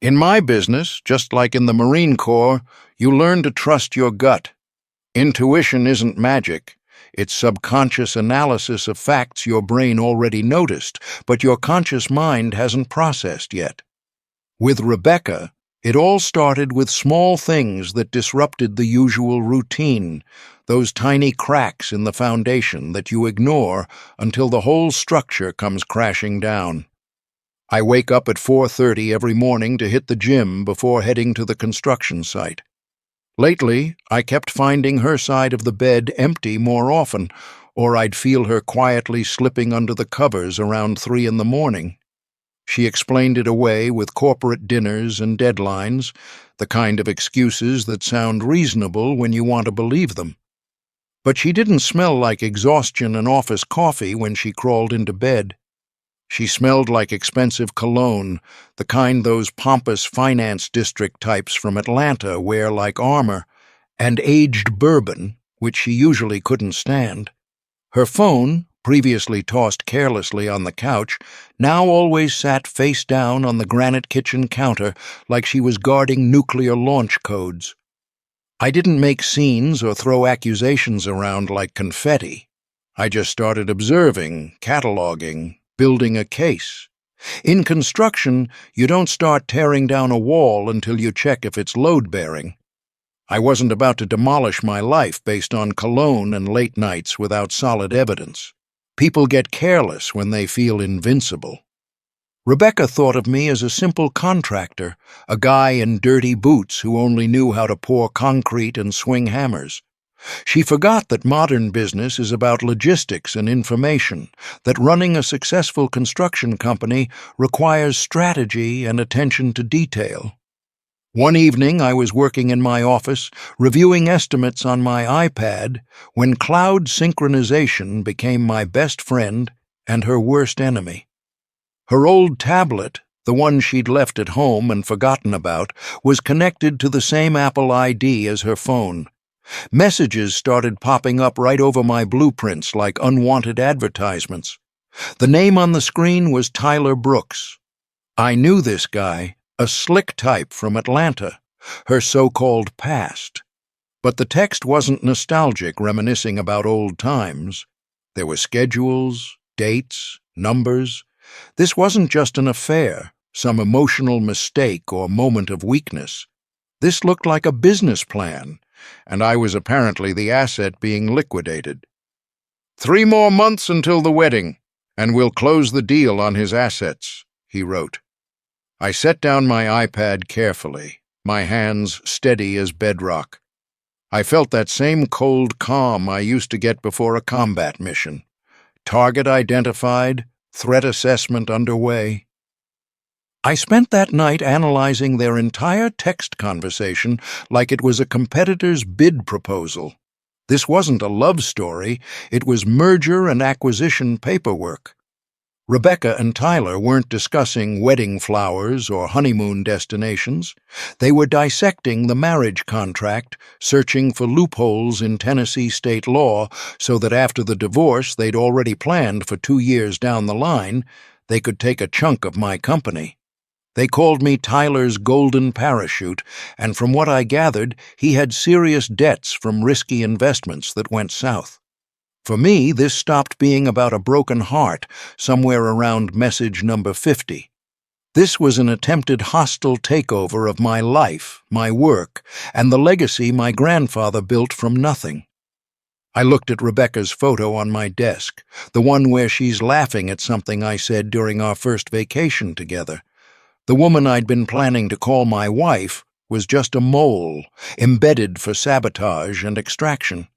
In my business, just like in the Marine Corps, you learn to trust your gut. Intuition isn't magic. It's subconscious analysis of facts your brain already noticed, but your conscious mind hasn't processed yet. With Rebecca, it all started with small things that disrupted the usual routine, those tiny cracks in the foundation that you ignore until the whole structure comes crashing down. I wake up at 4:30 every morning to hit the gym before heading to the construction site. Lately, I kept finding her side of the bed empty more often, or I'd feel her quietly slipping under the covers around 3 in the morning. She explained it away with corporate dinners and deadlines, the kind of excuses that sound reasonable when you want to believe them. But she didn't smell like exhaustion and office coffee when she crawled into bed. She smelled like expensive cologne, the kind those pompous finance district types from Atlanta wear like armor, and aged bourbon, which she usually couldn't stand. Her phone, previously tossed carelessly on the couch, now always sat face down on the granite kitchen counter like she was guarding nuclear launch codes. I didn't make scenes or throw accusations around like confetti. I just started observing, cataloging, building a case. In construction, you don't start tearing down a wall until you check if it's load-bearing. I wasn't about to demolish my life based on cologne and late nights without solid evidence. People get careless when they feel invincible. Rebecca thought of me as a simple contractor, a guy in dirty boots who only knew how to pour concrete and swing hammers. She forgot that modern business is about logistics and information, that running a successful construction company requires strategy and attention to detail. One evening I was working in my office, reviewing estimates on my iPad, when cloud synchronization became my best friend and her worst enemy. Her old tablet, the one she'd left at home and forgotten about, was connected to the same Apple ID as her phone. Messages started popping up right over my blueprints like unwanted advertisements. The name on the screen was Tyler Brooks. I knew this guy, a slick type from Atlanta, her so-called past. But the text wasn't nostalgic, reminiscing about old times. There were schedules, dates, numbers. This wasn't just an affair, some emotional mistake or moment of weakness. This looked like a business plan, and I was apparently the asset being liquidated. 3 more months until the wedding, and we'll close the deal on his assets, he wrote. I set down my iPad carefully, my hands steady as bedrock. I felt that same cold calm I used to get before a combat mission. Target identified, threat assessment underway. I spent that night analyzing their entire text conversation like it was a competitor's bid proposal. This wasn't a love story, it was merger and acquisition paperwork. Rebecca and Tyler weren't discussing wedding flowers or honeymoon destinations. They were dissecting the marriage contract, searching for loopholes in Tennessee state law so that after the divorce they'd already planned for 2 years down the line, they could take a chunk of my company. They called me Tyler's golden parachute, and from what I gathered, he had serious debts from risky investments that went south. For me, this stopped being about a broken heart somewhere around message number 50. This was an attempted hostile takeover of my life, my work, and the legacy my grandfather built from nothing. I looked at Rebecca's photo on my desk, the one where she's laughing at something I said during our first vacation together. The woman I'd been planning to call my wife was just a mole, embedded for sabotage and extraction.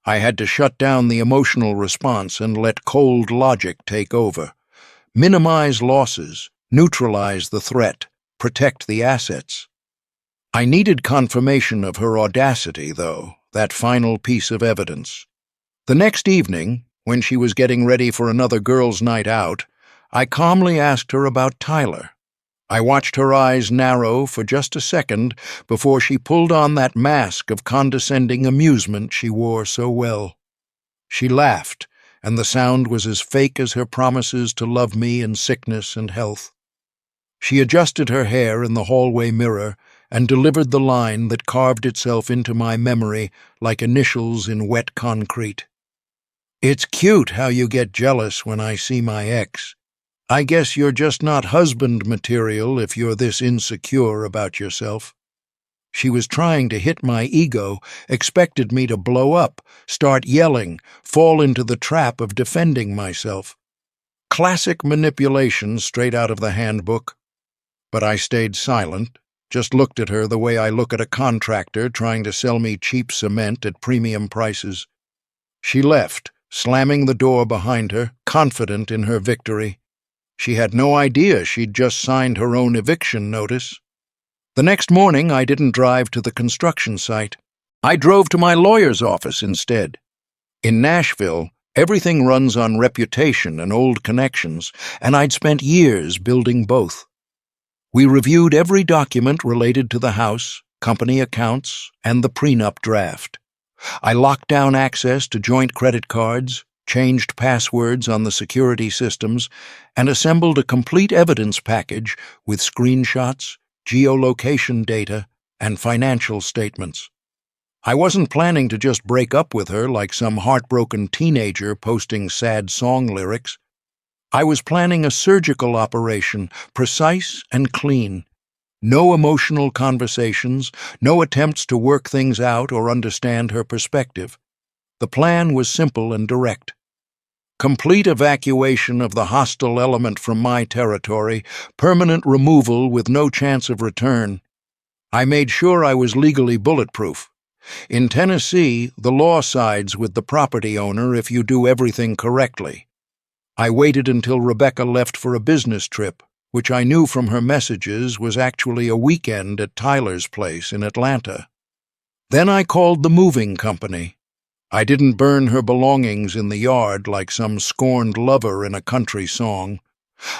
I had to shut down the emotional response and let cold logic take over. Minimize losses, neutralize the threat, protect the assets. I needed confirmation of her audacity, though, that final piece of evidence. The next evening, when she was getting ready for another girls' night out, I calmly asked her about Tyler. I watched her eyes narrow for just a second before she pulled on that mask of condescending amusement she wore so well. She laughed, and the sound was as fake as her promises to love me in sickness and health. She adjusted her hair in the hallway mirror and delivered the line that carved itself into my memory like initials in wet concrete. "It's cute how you get jealous when I see my ex. I guess you're just not husband material if you're this insecure about yourself." She was trying to hit my ego, expected me to blow up, start yelling, fall into the trap of defending myself. Classic manipulation straight out of the handbook. But I stayed silent, just looked at her the way I look at a contractor trying to sell me cheap cement at premium prices. She left, slamming the door behind her, confident in her victory. She had no idea she'd just signed her own eviction notice. The next morning, I didn't drive to the construction site. I drove to my lawyer's office instead. In Nashville, everything runs on reputation and old connections, and I'd spent years building both. We reviewed every document related to the house, company accounts, and the prenup draft. I locked down access to joint credit cards, changed passwords on the security systems, and assembled a complete evidence package with screenshots, geolocation data, and financial statements. I wasn't planning to just break up with her like some heartbroken teenager posting sad song lyrics. I was planning a surgical operation, precise and clean. No emotional conversations, no attempts to work things out or understand her perspective. The plan was simple and direct. Complete evacuation of the hostile element from my territory, permanent removal with no chance of return. I made sure I was legally bulletproof. In Tennessee, the law sides with the property owner if you do everything correctly. I waited until Rebecca left for a business trip, which I knew from her messages was actually a weekend at Tyler's place in Atlanta. Then I called the moving company. I didn't burn her belongings in the yard like some scorned lover in a country song.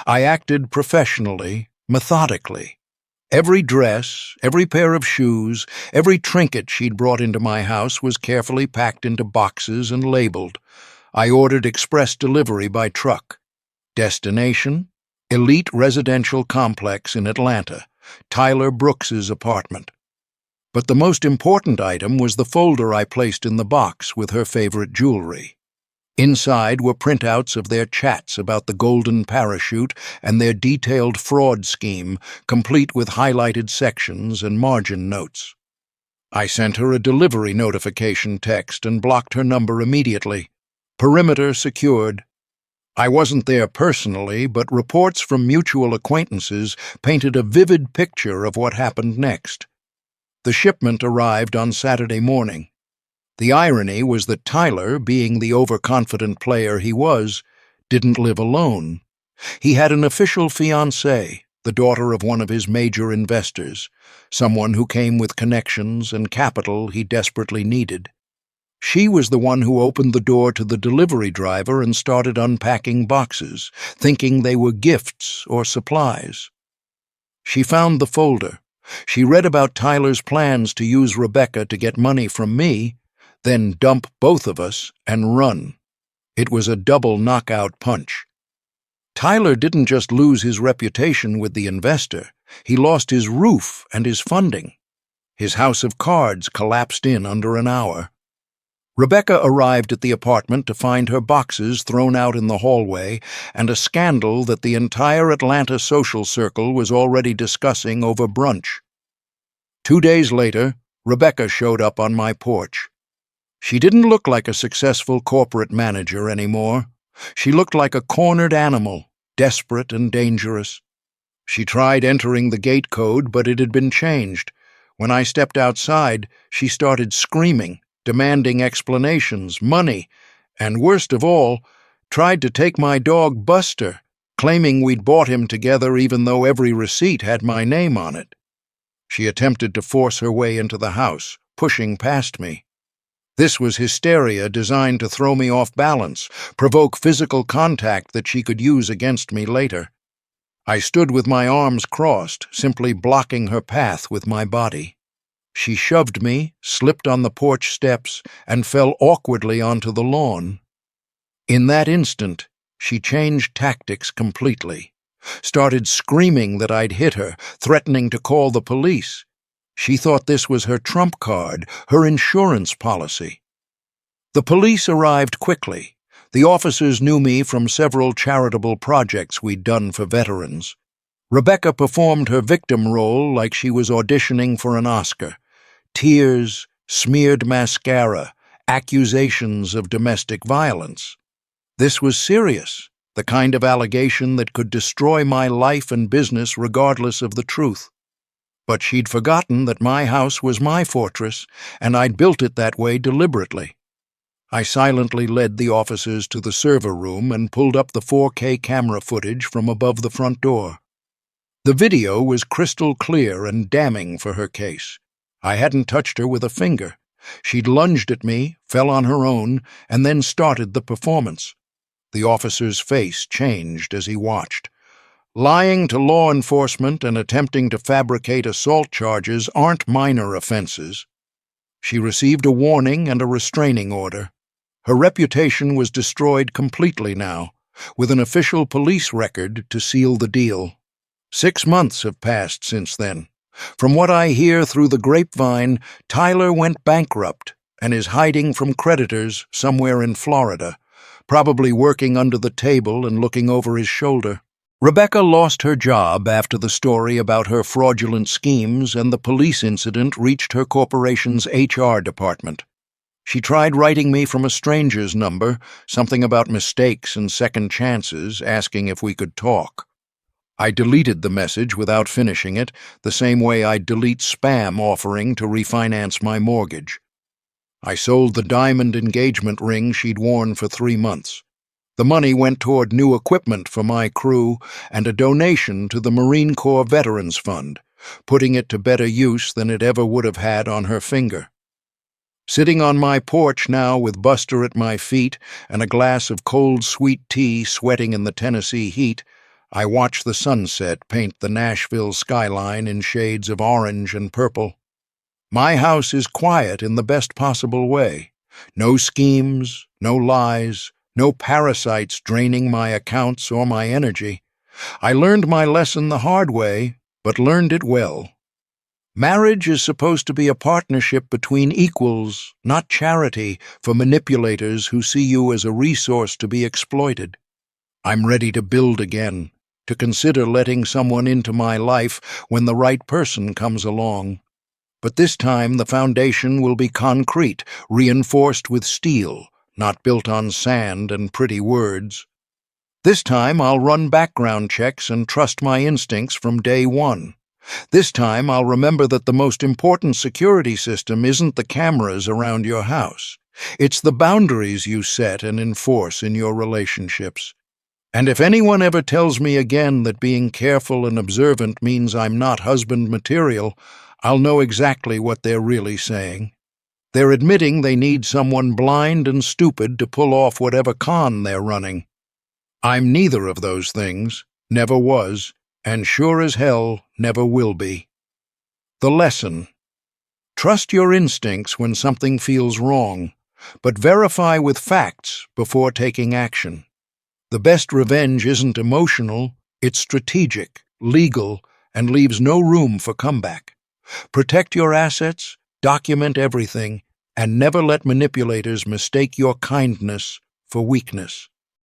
I acted professionally, methodically. Every dress, every pair of shoes, every trinket she'd brought into my house was carefully packed into boxes and labeled. I ordered express delivery by truck. Destination: elite residential complex in Atlanta, Tyler Brooks's apartment. But the most important item was the folder I placed in the box with her favorite jewelry. Inside were printouts of their chats about the golden parachute and their detailed fraud scheme, complete with highlighted sections and margin notes. I sent her a delivery notification text and blocked her number immediately. Perimeter secured. I wasn't there personally, but reports from mutual acquaintances painted a vivid picture of what happened next. The shipment arrived on Saturday morning. The irony was that Tyler, being the overconfident player he was, didn't live alone. He had an official fiancée, the daughter of one of his major investors, someone who came with connections and capital he desperately needed. She was the one who opened the door to the delivery driver and started unpacking boxes, thinking they were gifts or supplies. She found the folder. She read about Tyler's plans to use Rebecca to get money from me, then dump both of us and run. It was a double knockout punch. Tyler didn't just lose his reputation with the investor, he lost his roof and his funding. His house of cards collapsed in under an hour. Rebecca arrived at the apartment to find her boxes thrown out in the hallway and a scandal that the entire Atlanta social circle was already discussing over brunch. 2 days later, Rebecca showed up on my porch. She didn't look like a successful corporate manager anymore. She looked like a cornered animal, desperate and dangerous. She tried entering the gate code, but it had been changed. When I stepped outside, she started screaming, demanding explanations, money, and worst of all, tried to take my dog Buster, claiming we'd bought him together even though every receipt had my name on it. She attempted to force her way into the house, pushing past me. This was hysteria designed to throw me off balance, provoke physical contact that she could use against me later. I stood with my arms crossed, simply blocking her path with my body. She shoved me, slipped on the porch steps, and fell awkwardly onto the lawn. In that instant, she changed tactics completely. Started screaming that I'd hit her, threatening to call the police. She thought this was her trump card, her insurance policy. The police arrived quickly. The officers knew me from several charitable projects we'd done for veterans. Rebecca performed her victim role like she was auditioning for an Oscar. Tears, smeared mascara, accusations of domestic violence. This was serious, the kind of allegation that could destroy my life and business regardless of the truth. But she'd forgotten that my house was my fortress, and I'd built it that way deliberately. I silently led the officers to the server room and pulled up the 4K camera footage from above the front door. The video was crystal clear and damning for her case. I hadn't touched her with a finger. She'd lunged at me, fell on her own, and then started the performance. The officer's face changed as he watched. Lying to law enforcement and attempting to fabricate assault charges aren't minor offenses. She received a warning and a restraining order. Her reputation was destroyed completely now, with an official police record to seal the deal. 6 months have passed since then. From what I hear through the grapevine, Tyler went bankrupt and is hiding from creditors somewhere in Florida, probably working under the table and looking over his shoulder. Rebecca lost her job after the story about her fraudulent schemes and the police incident reached her corporation's HR department. She tried writing me from a stranger's number, something about mistakes and second chances, asking if we could talk. I deleted the message without finishing it, the same way I'd delete spam offering to refinance my mortgage. I sold the diamond engagement ring she'd worn for 3 months. The money went toward new equipment for my crew and a donation to the Marine Corps Veterans Fund, putting it to better use than it ever would have had on her finger. Sitting on my porch now with Buster at my feet and a glass of cold sweet tea sweating in the Tennessee heat, I watch the sunset paint the Nashville skyline in shades of orange and purple. My house is quiet in the best possible way. No schemes, no lies, no parasites draining my accounts or my energy. I learned my lesson the hard way, but learned it well. Marriage is supposed to be a partnership between equals, not charity for manipulators who see you as a resource to be exploited. I'm ready to build again, to consider letting someone into my life when the right person comes along. But this time the foundation will be concrete, reinforced with steel, not built on sand and pretty words. This time I'll run background checks and trust my instincts from day one. This time I'll remember that the most important security system isn't the cameras around your house. It's the boundaries you set and enforce in your relationships. And if anyone ever tells me again that being careful and observant means I'm not husband material, I'll know exactly what they're really saying. They're admitting they need someone blind and stupid to pull off whatever con they're running. I'm neither of those things, never was, and sure as hell never will be. The lesson: trust your instincts when something feels wrong, but verify with facts before taking action. The best revenge isn't emotional, it's strategic, legal, and leaves no room for comeback. Protect your assets, document everything, and never let manipulators mistake your kindness for weakness.